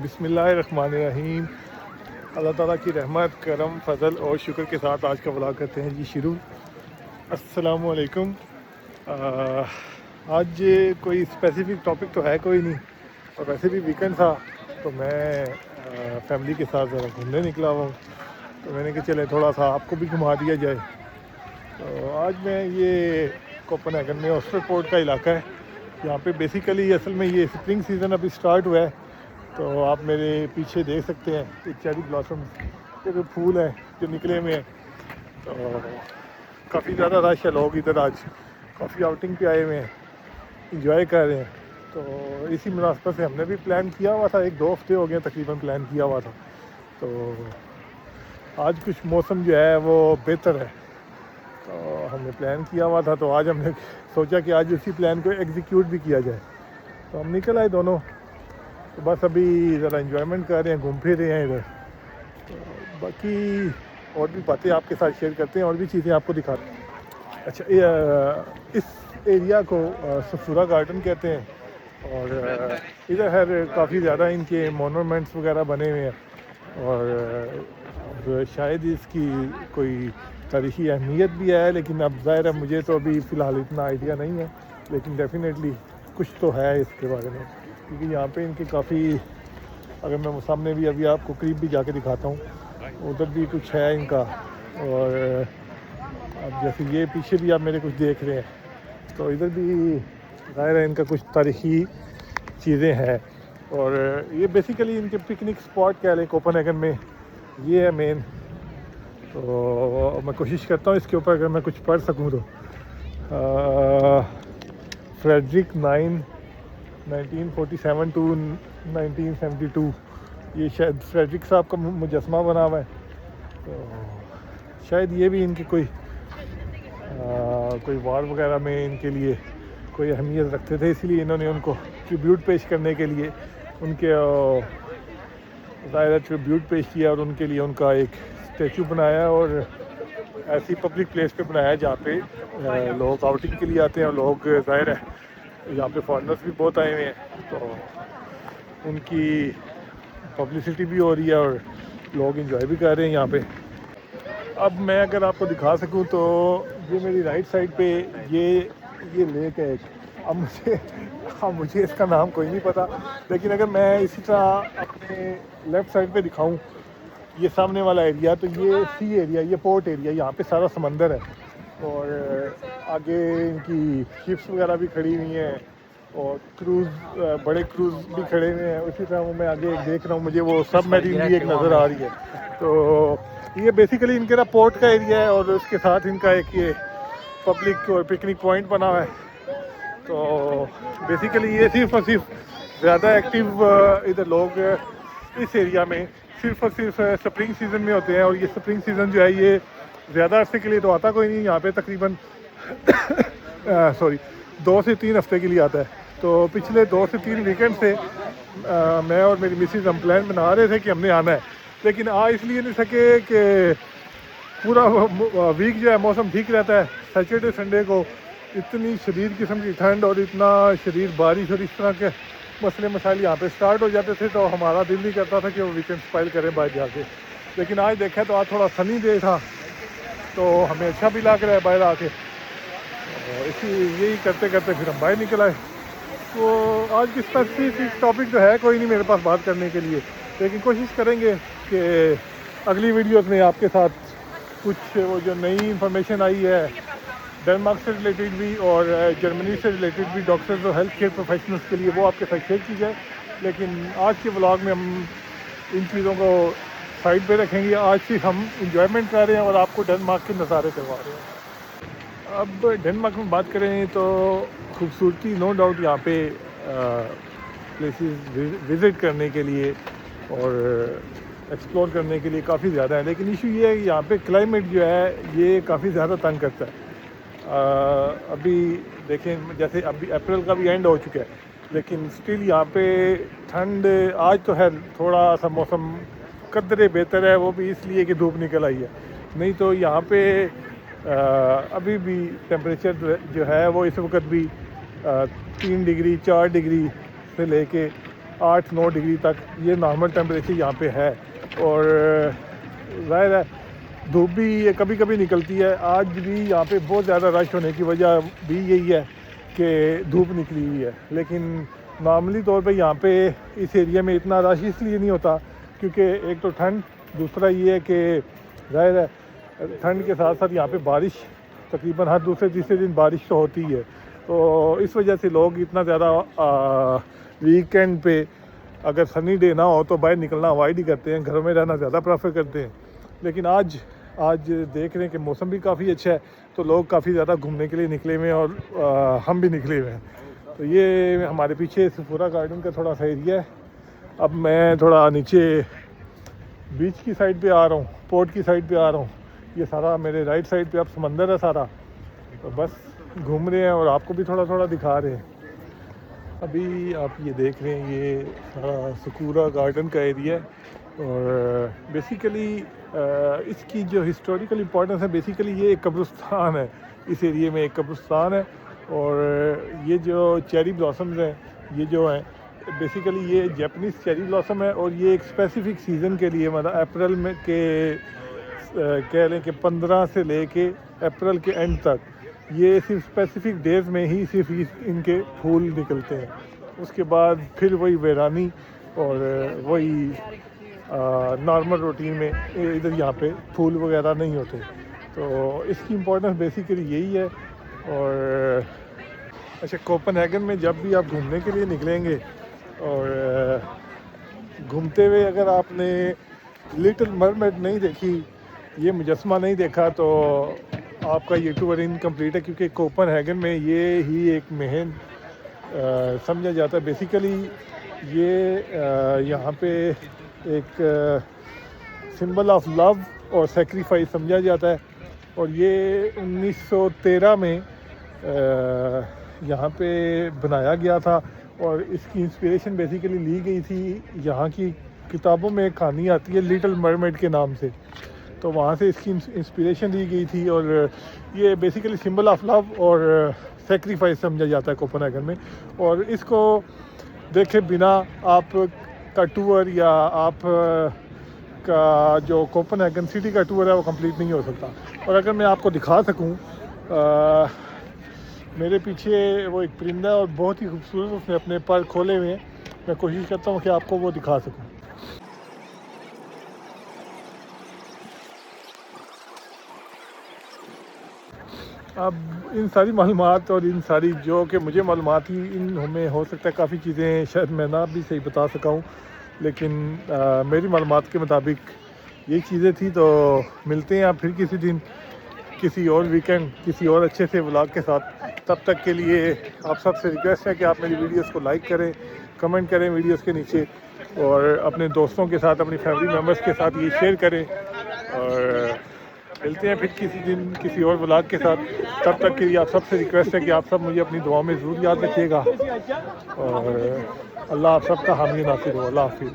बिस्मिल्लाहिर्रहमानिर्रहीम। अल्लाह ताला की रहमत करम फ़ज़ल और शुक्र के साथ आज का व्लॉग करते हैं जी शुरू। अस्सलामु अलैकुम। आज कोई स्पेसिफ़िक टॉपिक तो है कोई नहीं, और वैसे भी वीकेंड था तो मैं फैमिली के साथ ज़रा घूमने निकला हुआ हूँ। तो मैंने कहा चले थोड़ा सा आपको भी घुमा दिया जाए। तो आज मैं ये कोपेनहेगन में ओस्टरपोर्ट का इलाका है। यहाँ पे बेसिकली असल में ये स्प्रिंग सीज़न अभी स्टार्ट हुआ है। तो आप मेरे पीछे देख सकते हैं ये चेरी ब्लॉसम के जो फूल हैं जो निकले हुए हैं। तो काफ़ी ज़्यादा रश है, लोग इधर आज काफ़ी आउटिंग पे आए हुए हैं, इंजॉय कर रहे हैं। तो इसी मुनासबत से हमने भी प्लान किया हुआ था, 1-2 हफ्ते हो गए तकरीबन प्लान किया हुआ था। तो आज कुछ मौसम जो है वो बेहतर है, तो हमने प्लान किया हुआ था। तो आज हमने सोचा कि आज उसी प्लान को एग्जीक्यूट भी किया जाए। तो हम निकल आए दोनों। तो बस अभी ज़रा इन्जॉयमेंट कर रहे हैं, घूम फिर रहे हैं इधर। तो बाकी और भी बातें आपके साथ शेयर करते हैं, और भी चीज़ें आपको दिखाते हैं। अच्छा, इस एरिया को सफूरा गार्डन कहते हैं, और इधर है काफ़ी ज़्यादा इनके मोनूमेंट्स वगैरह बने हुए हैं। और शायद इसकी कोई तारीख़ी अहमियत भी है, लेकिन अब ज़ाहिर है मुझे तो अभी फ़िलहाल इतना आइडिया नहीं है, लेकिन डेफिनेटली कुछ तो है इसके बारे में। क्योंकि यहाँ पे इनके काफ़ी, अगर मैं सामने भी अभी आपको करीब भी जाके दिखाता हूँ, उधर भी कुछ है इनका। और अब जैसे ये पीछे भी आप मेरे कुछ देख रहे हैं, तो इधर भी ज़ाहिर है इनका कुछ तारीख़ी चीज़ें हैं। और ये बेसिकली इनके पिकनिक स्पॉट कह लें कोपेनहेगन में, ये है मेन। तो मैं कोशिश करता हूँ इसके ऊपर अगर मैं कुछ पढ़ सकूँ तो। फ्रेडरिक 1947 टू 1972, ये शायद फ्रेडरिक साहब का मुजस्मा बना हुआ है। तो शायद ये भी इनके कोई वार वगैरह में इनके लिए कोई अहमियत रखते थे, इसीलिए इन्होंने उनको ट्रिब्यूट पेश करने के लिए उनके ज़ाहिर ट्रिब्यूट पेश किया, और उनके लिए उनका एक स्टैचू बनाया, और ऐसी पब्लिक प्लेस पे बनाया जहाँ पे लोग आउटिंग के लिए आते हैं। और लोग ज़ाहिर है यहाँ पे फॉरेनर्स भी बहुत आए हुए हैं, तो उनकी पब्लिसिटी भी हो रही है और लोग इंजॉय भी कर रहे हैं यहाँ पे। अब मैं अगर आपको दिखा सकूँ तो ये मेरी राइट साइड पे ये लेक है एक। अब मुझे इसका नाम कोई नहीं पता, लेकिन अगर मैं इसी तरह अपने लेफ़्ट साइड पे दिखाऊं ये सामने वाला एरिया, तो ये सी एरिया, ये पोर्ट एरिया, यहाँ पे सारा समंदर है। और आगे इनकी शिप्स वगैरह भी खड़ी हुई हैं, और बड़े क्रूज़ भी खड़े हुए हैं। उसी तरह वो मैं आगे देख रहा हूँ, मुझे वो सबमरीन भी एक नज़र आ रही है। तो ये बेसिकली इनके ना पोर्ट का एरिया है, और उसके साथ इनका एक ये पब्लिक और पिकनिक पॉइंट बना हुआ है। तो बेसिकली ये सिर्फ और सिर्फ ज़्यादा एक्टिव इधर लोग इस एरिया में सिर्फ और सिर्फ स्प्रिंग सीज़न में होते हैं। और ये स्प्रिंग सीज़न जो है ये ज़्यादा अरसे के लिए तो आता कोई नहीं यहाँ पे, तकरीबन 2 से 3 हफ्ते के लिए आता है। तो पिछले 2 से 3 वीकेंड से मैं और मेरी मिसेज हम प्लान बना रहे थे कि हमने आना है, लेकिन आ इसलिए नहीं सके कि पूरा वीक जो है मौसम ठीक रहता है। सैटरडे संडे को इतनी शदीद किस्म की ठंड और इतना शदीद बारिश और इस तरह के मसले मसाइल यहाँ पे स्टार्ट हो जाते थे, तो हमारा दिल नहीं करता था कि वो वीकेंड स्पाइल करें बाहर जाके। लेकिन आज देखा तो आज थोड़ा सनी डे था, तो हमें अच्छा भी लग रहा है बाहर आके। यही करते करते फिर हम बाहर निकल आए। तो आज की स्पेसिफिक टॉपिक जो है कोई नहीं मेरे पास बात करने के लिए, लेकिन कोशिश करेंगे कि अगली वीडियोस में आपके साथ कुछ वो जो नई इंफॉर्मेशन आई है डेनमार्क से रिलेटेड भी और जर्मनी से रिलेटेड भी डॉक्टर्स और हेल्थ केयर प्रोफेशनल्स के लिए, वो आपके साथ शेयर की जाए। लेकिन आज के व्लॉग में हम इन चीज़ों को साइड पे रखेंगे। आज सिर्फ हम इंजॉयमेंट कर रहे हैं और आपको डेनमार्क के नज़ारे करवा रहे हैं। अब डेनमार्क में बात करें तो खूबसूरती नो डाउट यहाँ पे प्लेसेस विज़िट करने के लिए और एक्सप्लोर करने के लिए काफ़ी ज़्यादा है, लेकिन इशू ये है कि यहाँ पे क्लाइमेट जो है ये काफ़ी ज़्यादा तंग करता है। अभी देखें जैसे अभी अप्रैल का भी एंड हो चुका है, लेकिन स्टिल यहाँ पे ठंड आज तो है, थोड़ा सा मौसम कदरे बेहतर है, वो भी इसलिए कि धूप निकल आई है। नहीं तो यहाँ पे अभी भी टेम्परेचर जो है वो इस वक्त भी 3 डिग्री 4 डिग्री से लेके 8-9 डिग्री तक ये नॉर्मल टेम्परेचर यहाँ पे है। और ज़ाहिर है धूप भी कभी कभी निकलती है। आज भी यहाँ पे बहुत ज़्यादा रश होने की वजह भी यही है कि धूप निकली हुई है। लेकिन नॉर्मली तौर पे यहाँ पे इस एरिया में इतना रश इसलिए नहीं होता क्योंकि एक तो ठंड, दूसरा ये है कि ज़ाहिर है ठंड के साथ साथ यहाँ पे बारिश तकरीबन हर दूसरे तीसरे दिन बारिश तो होती है। तो इस वजह से लोग इतना ज़्यादा वीकेंड पे अगर सनी डे ना हो तो बाहर निकलना अवॉइड ही करते हैं, घरों में रहना ज़्यादा प्रेफर करते हैं। लेकिन आज देख रहे हैं कि मौसम भी काफ़ी अच्छा है तो लोग काफ़ी ज़्यादा घूमने के लिए निकले हुए हैं और हम भी निकले हुए हैं। तो ये हमारे पीछे सफूरा गार्डन का थोड़ा सा एरिया है। अब मैं थोड़ा नीचे बीच की साइड पे आ रहा हूँ, पोर्ट की साइड पे आ रहा हूँ। ये सारा मेरे राइट साइड पे अब समंदर है सारा, तो बस घूम रहे हैं और आपको भी थोड़ा थोड़ा दिखा रहे हैं। अभी आप ये देख रहे हैं ये सारा सफूरा गार्डन का एरिया है। और बेसिकली इसकी जो हिस्टोरिकल इम्पोर्टेंस है, बेसिकली ये एक कब्रिस्तान है। इस एरिया में एक कब्रिस्तान है और ये जो चेरी ब्लॉसम्स हैं ये जो हैं बेसिकली ये जापानीज़ चेरी ब्लॉसम है और ये एक स्पेसिफिक सीज़न के लिए मतलब अप्रैल में के कह लें कि 15 से लेके अप्रैल के एंड तक ये सिर्फ स्पेसिफिक डेज में ही सिर्फ इनके फूल निकलते हैं। उसके बाद फिर वही वीरानी और वही नॉर्मल रूटीन में इधर यहाँ पे फूल वगैरह नहीं होते। तो इसकी इम्पोर्टेंस बेसिकली यही है। और अच्छा, कोपेनहेगन में जब भी आप घूमने के लिए निकलेंगे और घूमते हुए अगर आपने लिटिल मरमेड नहीं देखी, ये मुजस्मा नहीं देखा, तो आपका ये टूर इनकम्प्लीट है। क्योंकि कोपेनहेगन में ये ही एक मेन समझा जाता है। बेसिकली ये यहाँ पे एक सिंबल ऑफ लव और सेक्रीफाइस समझा जाता है। और ये 1913 में यहाँ पे बनाया गया था और इसकी इंस्पिरेशन बेसिकली ली गई थी। यहाँ की किताबों में एक कहानी आती है लिटिल मरमेड के नाम से, तो वहाँ से इसकी इंस्पिरेशन ली गई थी। और ये बेसिकली सिंबल ऑफ लव और सेक्रीफाइस समझा जाता है कोपेनहेगन में। और इसको देखे बिना आप का टूर या आप का जो कोपेनहेगन सिटी का टूर है वो कंप्लीट नहीं हो सकता। और अगर मैं आपको दिखा सकूं, मेरे पीछे वो एक परिंदा है और बहुत ही खूबसूरत उसने अपने पर खोले हुए हैं। मैं कोशिश करता हूँ कि आपको वो दिखा सकूँ। अब इन सारी मालूमात और इन सारी जो कि मुझे मालूमात ही इन हमें हो सकता है काफ़ी चीज़ें शायद मैं ना भी सही बता सका हूँ, लेकिन मेरी मालूमात के मुताबिक यही चीज़ें थी। तो मिलते हैं आप फिर किसी दिन, किसी और वीकेंड, किसी और अच्छे से व्लॉग के साथ। तब तक के लिए आप सबसे रिक्वेस्ट है कि आप मेरी वीडियोस को लाइक करें, कमेंट करें वीडियोस के नीचे और अपने दोस्तों के साथ, अपनी फैमिली मेम्बर्स के साथ ये शेयर करें। और मिलते हैं फिर किसी दिन किसी और व्लॉग के साथ। तब तक के लिए आप सबसे रिक्वेस्ट है कि आप सब मुझे अपनी दुआ में ज़रूर याद रखिएगा। और अल्लाह आप सबका हामी नासिर हो। अल्लाह हाफिज़।